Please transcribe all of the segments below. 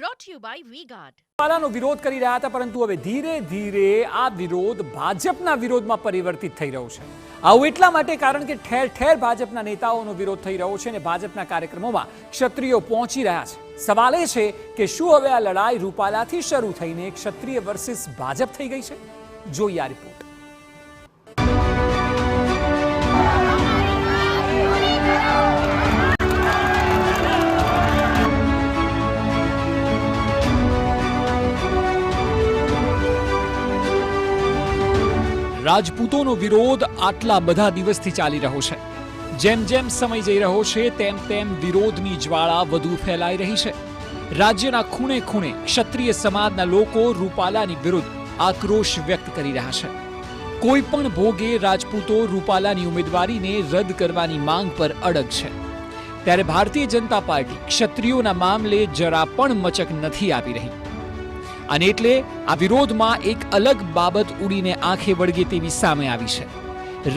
brought to you by V-Guard. રૂપાલાનો વિરોધ કરી રહ્યા હતા, પરંતુ હવે ધીરે ધીરે આ વિરોધ ભાજપના વિરોધમાં પરિવર્તિત થઈ રહ્યો છે. આવું એટલા માટે કારણ કે ઠેર ઠેર ભાજપના નેતાઓનો વિરોધ થઈ રહ્યો છે અને ભાજપના કાર્યક્રમોમાં ક્ષત્રિયો પહોંચી રહ્યા છે. સવાલ એ છે કે શું હવે આ લડાઈ રૂપાલાથી શરૂ થઈને ક્ષત્રિય વર્સિસ ભાજપ થઈ ગઈ છે? જોઈએ આ રિપોર્ટ. રાજપૂતોનો વિરોધ આટલા બધા દિવસથી ચાલી રહ્યો છે. જેમ જેમ સમય જઈ રહ્યો છે તેમ તેમ વિરોધની જ્વાળા વધુ ફેલાઈ રહી છે. રાજ્યના ખૂણે ખૂણે ક્ષત્રિય સમાજના લોકો રૂપાલાની વિરુદ્ધ આક્રોશ વ્યક્ત કરી રહ્યા છે. કોઈ પણ ભોગે રાજપૂતો રૂપાલાની ઉમેદવારીને રદ કરવાની માંગ પર અડગ છે. ત્યારે ભારતીય જનતા પાર્ટી ક્ષત્રિયોના મામલે જરા પણ મચક નથી આપી રહી. અને એટલે આ વિરોધમાં એક અલગ બાબત ઉડીને આંખે વળગે તેવી સામે આવી છે.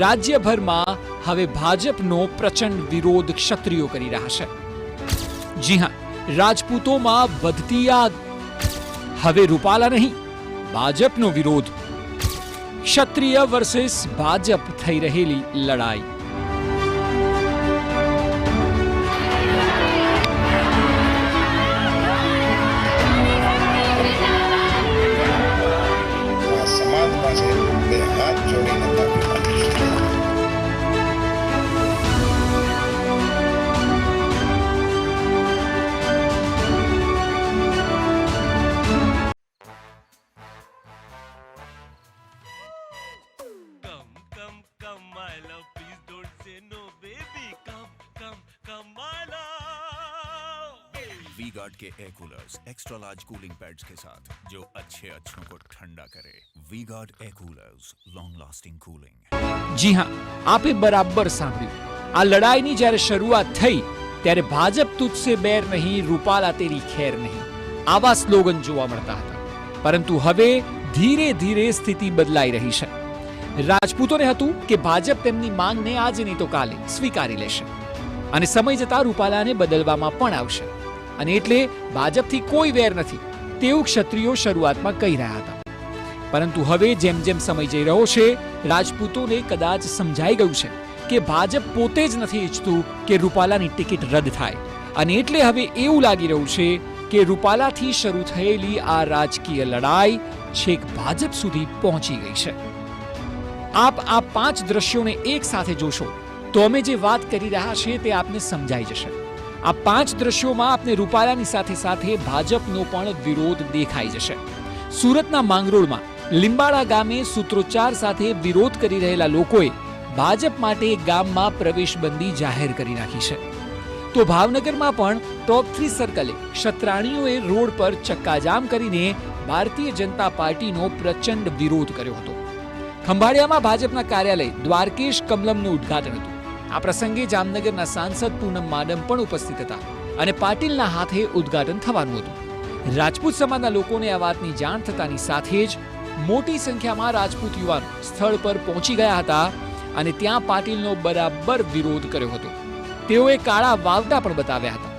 રાજ્યભરમાં હવે ભાજપનો પ્રચંડ વિરોધ ક્ષત્રિયો કરી રહ્યા છે. જી હા, રાજપૂતોમાં વધતી આગ. હવે રૂપાલા નહીં, ભાજપનો વિરોધ. ક્ષત્રિય વર્સિસ ભાજપ થઈ રહેલી લડાઈ. V-Guard के air coolers extra large cooling pads के साथ जो अच्छों को ठंडा करे. V-Guard air coolers, long lasting cooling. જી હા, આપે બરાબર સાંભળ્યું. આ લડાઈની જ્યારે શરૂઆત થઈ ત્યારે ભાજપ તુજસે બેર નહીં, રૂપાલા તેરી ખેર નહીં, આવા સ્લોગન જોવા મળતા હતા. પરંતુ હવે ધીરે ધીરે સ્થિતિ બદલાઈ રહી છે. રાજપૂતોને હતું કે ભાજપ તેમની માંગને આજે નહીં તો કાલે સ્વીકારી લેશે અને સમય જતા રૂપાલાને બદલવામાં પણ આવશે. અને એટલે ભાજપથી કોઈ વેર નથી તેવું ક્ષત્રિયો શરૂઆતમાં કહી રહ્યા હતા. પરંતુ હવે જેમ જેમ સમય જઈ રહ્યો છે રાજપૂતોને કદાચ સમજાઈ ગયું છે કે ભાજપ પોતે જ નથી ઈચ્છતું કે રૂપાલાની ટિકિટ રદ થાય. અને એટલે હવે એવું લાગી રહ્યું છે કે રૂપાલાથી શરૂ થયેલી આ રાજકીય લડાઈ છેક ભાજપ સુધી પહોંચી ગઈ છે. આપ આ 5 દ્રશ્યોને એક સાથે જોશો તો અમે જે વાત કરી રહ્યા છીએ તે આપને સમજાઈ જશે. આ 5 દ્રશ્યોમાં આપને રૂપાલાની સાથે સાથે ભાજપનો પણ વિરોધ દેખાઈ જશે. સુરતના માંગરોળમાં લીંબાડા ગામે સૂત્રોચ્ચાર સાથે વિરોધ કરી રહેલા લોકોએ ભાજપ માટે ગામમાં પ્રવેશબંધી જાહેર કરી નાખી છે. તો ભાવનગરમાં પણ ટોપ 3 સર્કલે ક્ષત્રાણીઓએ રોડ પર ચક્કાજામ કરીને ભારતીય જનતા પાર્ટીનો પ્રચંડ વિરોધ કર્યો હતો. ખંભાળિયામાં ભાજપના કાર્યાલય દ્વારકેશ કમલમનું ઉદ્ઘાટન હતું. આ પ્રસંગે જામનગરના સાંસદ પૂનમ માડમ પણ ઉપસ્થિત હતા અને પાટીલના હાથે ઉદ્ઘાટન થવાનું હતું. રાજપૂત સમાજના લોકોને આ વાતની જાણ થતાની સાથે જ મોટી સંખ્યામાં રાજપૂત યુવાનો સ્થળ પર પહોંચી ગયા હતા અને ત્યાં પાટીલનો બરાબર વિરોધ કર્યો હતો. તેઓએ કાળા વાવટા પણ બતાવ્યા હતા.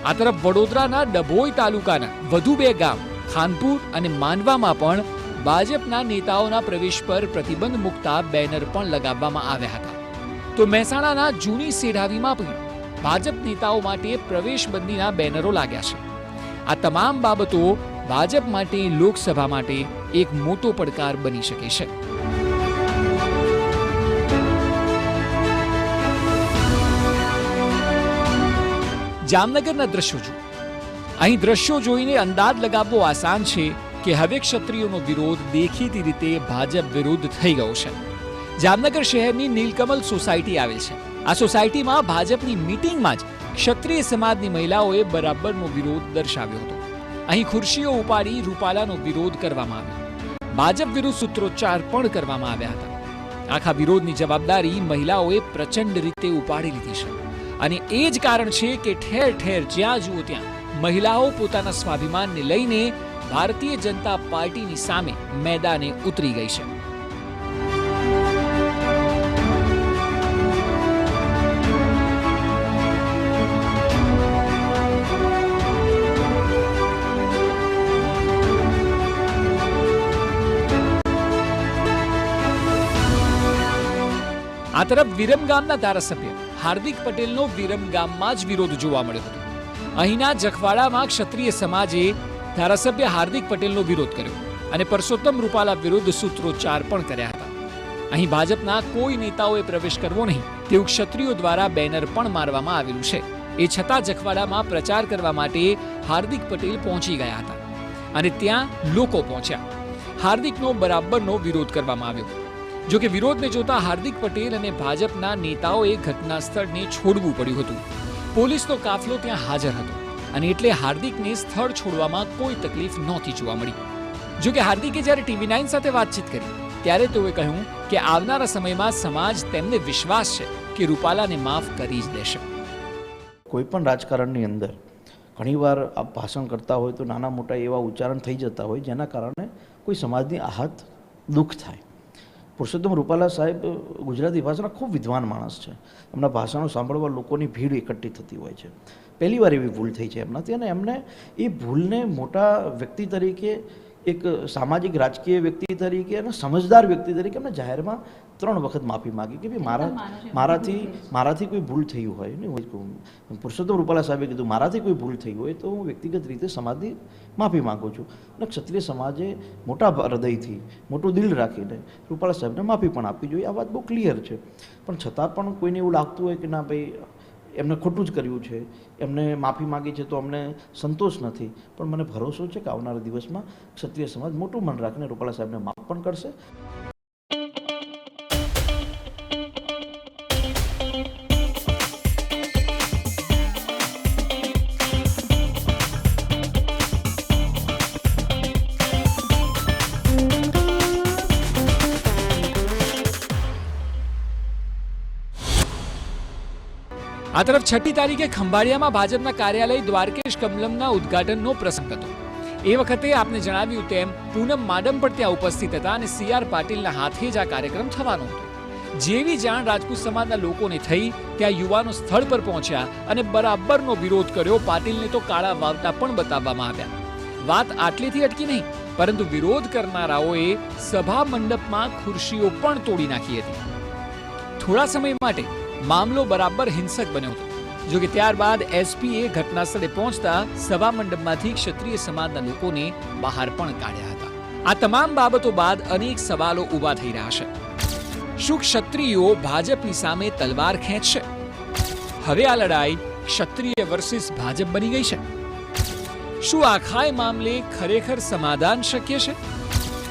આ તરફ વડોદરાના ડભોઈ તાલુકાના વધુ 2 ગામ ખાનપુર અને માનવામાં પણ ભાજપના નેતાઓના પ્રવેશ પર પ્રતિબંધ મૂકતા બેનર પણ લગાવવામાં આવ્યા હતા. તો મહેસાણાના જૂની સેઢાવીમાં પણ ભાજપ નેતાઓ માટે પ્રવેશબંધીના બેનરો લાગ્યા છે. આ તમામ બાબતો ભાજપ માટે લોકસભા માટે એક મોટો પડકાર બની શકે છે. જામનગરના દ્રશ્યો જુઓ. અહીં દ્રશ્યો જોઈને અંદાજ લગાવવો આસાન છે કે હવે ક્ષત્રિયોનો વિરોધ દેખીતી રીતે ભાજપ વિરુદ્ધ થઈ ગયો છે. જામનગર શહેરની નીલકમલ સોસાયટી આવેલ છે. આ સોસાયટીમાં ભાજપની મીટિંગમાં જ ક્ષત્રિય સમાજની મહિલાઓએ બરાબરનો વિરોધ દર્શાવ્યો હતો. અહીં ખુરશીઓ ઉપાડી રૂપાલાનો વિરોધ કરવામાં આવ્યો. ભાજપ વિરુદ્ધ સૂત્રોચ્ચાર પણ કરવામાં આવ્યા હતા. આખા વિરોધની જવાબદારી મહિલાઓએ પ્રચંડ રીતે ઉપાડી લીધી છે. અને એ જ કારણ છે કે ઠેર ઠેર જ્યાં જુઓ ત્યાં મહિલાઓ પોતાના સ્વાભિમાનને લઈને ભારતીય જનતા પાર્ટીની સામે મેદાને ઉતરી ગઈ છે. આ તરફ વિરમગામના ધારાસભ્ય હાર્દિક પટેલનો વિરમગામમાં જ વિરોધ જોવા મળ્યો હતો. અહીંના જખવાડામાં ક્ષત્રિય સમાજે ધારાસભ્ય હાર્દિક પટેલનો વિરોધ કર્યો અને પરસોત્તમ રૂપાલા વિરુદ્ધ સૂત્રોચ્ચાર પણ કર્યા હતા. અહીં ભાજપના કોઈ નેતાઓએ પ્રવેશ કરવો નહીં તેવું ક્ષત્રિયો દ્વારા બેનર પણ મારવામાં આવેલું છે. એ છતાં જખવાડામાં પ્રચાર કરવા માટે હાર્દિક પટેલ પહોંચી ગયા હતા અને ત્યાં લોકો પહોંચ્યા. હાર્દિકનો બરાબરનો વિરોધ કરવામાં આવ્યો. જો કે વિરોધને જોતા હાર્દિક પટેલ અને ભાજપના નેતાઓએ ઘટના સ્થળને છોડવું પડ્યું હતું. પોલીસનો કાફલો ત્યાં હાજર હતો અને એટલે હાર્દિકને સ્થળ છોડવામાં કોઈ તકલીફ નહોતી જોવા મળી. જો કે હાર્દિકે જ્યારે TV9 સાથે વાતચીત કરી ત્યારે તેઓએ કહ્યું કે આવનારા સમયમાં સમાજ તેમને વિશ્વાસ છે કે રૂપાલાને માફ કરી જ દેશે. કોઈ પણ રાજકારણની અંદર ઘણીવાર આપ ભાષણ કરતા હોય તો નાના મોટા એવા ઉચ્ચારણ થઈ જતા હોય જેના કારણે કોઈ સમાજની આહત દુઃખ થાય. પુરુષોત્તમ રૂપાલા સાહેબ ગુજરાતી ભાષાના ખૂબ વિદ્વાન માણસ છે. એમના ભાષણો સાંભળવા લોકોની ભીડ એકઠી થતી હોય છે. પહેલી વાર એવી ભૂલ થઈ છે એમનાથી અને એમને એ ભૂલને મોટા વ્યક્તિ તરીકે, એક સામાજિક રાજકીય વ્યક્તિ તરીકે અને સમજદાર વ્યક્તિ તરીકે એમને જાહેરમાં 3 વખત માફી માગી કે ભાઈ મારાથી કોઈ ભૂલ થઈ હોય ને પુરુષોત્તમ રૂપાલા સાહેબે કીધું મારાથી કોઈ ભૂલ થઈ હોય તો હું વ્યક્તિગત રીતે સમાજની માફી માગું છું. અને ક્ષત્રિય સમાજે મોટા હૃદયથી, મોટું દિલ રાખીને રૂપાલા સાહેબને માફી પણ આપવી જોઈએ. આ વાત બહુ ક્લિયર છે. પણ છતાં પણ કોઈને એવું લાગતું હોય કે ના ભાઈ એમને ખોટું જ કર્યું છે, એમને માફી માગી છે તો અમને સંતોષ નથી. પણ મને ભરોસો છે કે આવનારા દિવસમાં ક્ષત્રિય સમાજ મોટું મન રાખીને રૂપાલા સાહેબને માફ પણ કરશે. આ તરફ 6મી તારીખે ખંભાળિયામાં ભાજપના કાર્યાલય દ્વારકેશ કમલમના ઉદ્ઘાટનનો પ્રસંગ હતો. એ વખતે આપને જણાવ્યું તેમ પૂનમ માડમ પણ ત્યાં ઉપસ્થિત હતા અને CR પાટીલના હાથે જ આ કાર્યક્રમ થવાનો હતો. જેવી જાણ રાજપૂત સમાજના લોકોને થઈ ત્યાં યુવાનો સ્થળ પર પહોંચ્યા અને બરાબરનો વિરોધ કર્યો. પાટીલને તો કાળા વાવટા પણ બતાવવામાં આવ્યા. વાત આટલેથી અટકી નહીં, પરંતુ વિરોધ કરનારાઓએ સભા મંડપમાં ખુરશીઓ પણ તોડી નાખી હતી. થોડા સમય માટે મામલો બરાબર હિંસક બન્યો હતો. જો કે ત્યારબાદ SPએ ઘટના સ્થળે પહોંચતા સભા મંડપમાંથી ક્ષત્રિય સમાજના લોકોને બહાર પણ કાઢ્યા હતા. આ તમામ બાબતો બાદ અનેક સવાલો ઊભા થઈ રહ્યા છે. શું ક્ષત્રિયો ભાજપની સામે તલવાર ખેંચશે? હવે આ લડાઈ ક્ષત્રિય વર્સિસ ભાજપ બની ગઈ છે. શું આખાય મામલે ખરેખર સમાધાન શક્ય છે?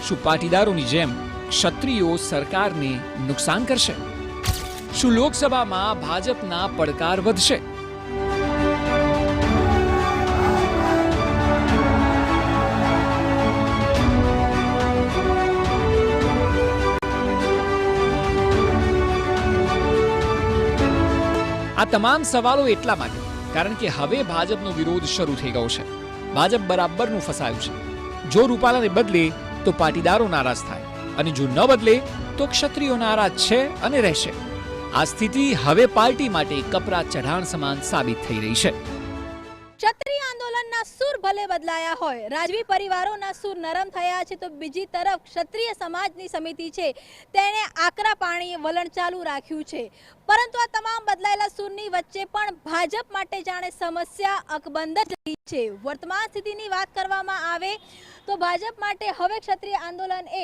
શું પાટીદારોની જેમ ક્ષત્રિયો સરકારને નુકસાન કરશે? શું લોકસભામાં ભાજપના પડકાર વધશે? આ તમામ સવાલો એટલા માટે કારણ કે હવે ભાજપનો વિરોધ શરૂ થઈ ગયો છે. ભાજપ બરાબરનું ફસાયું છે. જો રૂપાલાને બદલે તો પાટીદારો નારાજ થાય અને જો ન બદલે તો ક્ષત્રિયો નારાજ છે અને રહેશે. આ સ્થિતિ હવે પાર્ટી માટે કપરા ચઢાણ સમાન સાબિત થઈ રહી છે. ક્ષત્રિય આંદોલનના સૂર ભલે બદલાયા હોય, રાજવી પરિવારોના સૂર નરમ થયા છે, તો બીજી તરફ ક્ષત્રિય સમાજની સમિતિ છે તેણે આકરા પાણીએ વલણ ચાલુ રાખ્યું છે. પરંતુ આ તમામ બદલાયેલા સૂરની વચ્ચે પણ ભાજપ માટે જાણે સમસ્યા અકબંધ જ રહી છે. વર્તમાન સ્થિતિની વાત કરવામાં આવે તો ભાજપ માટે હવે ક્ષત્રિય આંદોલન એ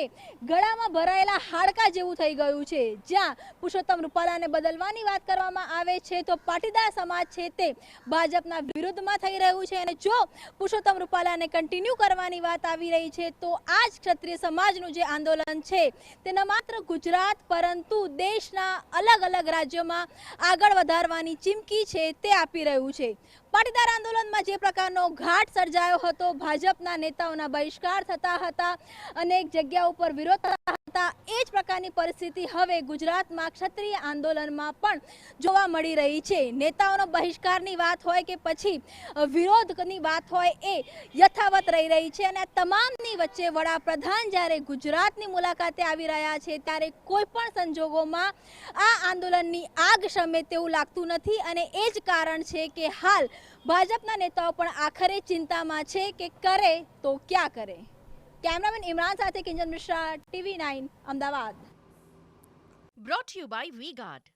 ગળામાં ભરાયેલા હાડકા જેવું થઈ ગયું છે. જ્યાં પુરુષોત્તમ રૂપાલાને બદલવાની વાત કરવામાં આવે છે તો પાટીદાર સમાજ છે તે ભાજપના વિરુદ્ધમાં થઈ રહ્યું છે. અને જો પુરુષોત્તમ રૂપાલાને કન્ટિન્યુ કરવાની વાત આવી રહી છે તો આ જ ક્ષત્રિય સમાજનું જે આંદોલન છે તે ન માત્ર ગુજરાત પરંતુ દેશના અલગ અલગ રાજ્યોમાં આગળ વધારવાની ચીમકી છે તે આપી રહ્યું છે. પાટીદાર આંદોલનમાં જે પ્રકારનો ઘાટ સર્જાયો હતો, ભાજપના નેતાઓના બહિષ્કાર થતા હતા, અનેક જગ્યા ઉપર વિરોધ થતા હતા, એ જ પ્રકારની પરિસ્થિતિ હવે ગુજરાતમાં ક્ષત્રિય આંદોલનમાં પણ જોવા મળી રહી છે. નેતાઓનો બહિષ્કારની વાત હોય કે પછી વિરોધની વાત હોય એ યથાવત રહી રહી છે. અને તમામની વચ્ચે વડાપ્રધાન જ્યારે ગુજરાતની મુલાકાતે આવી રહ્યા છે ત્યારે કોઈ પણ સંજોગોમાં આ આંદોલનની આગ શમે તેવું લાગતું નથી. અને એ જ કારણ છે કે હાલ ભાજપના નેતાઓ પણ આખરે ચિંતામાં છે કે કરે તો ક્યાં કરે. કેમેરામેન ઇમરાન સાથે Kinjal Mishra, TV9 Ahmedabad. Brought to you by V-Guard.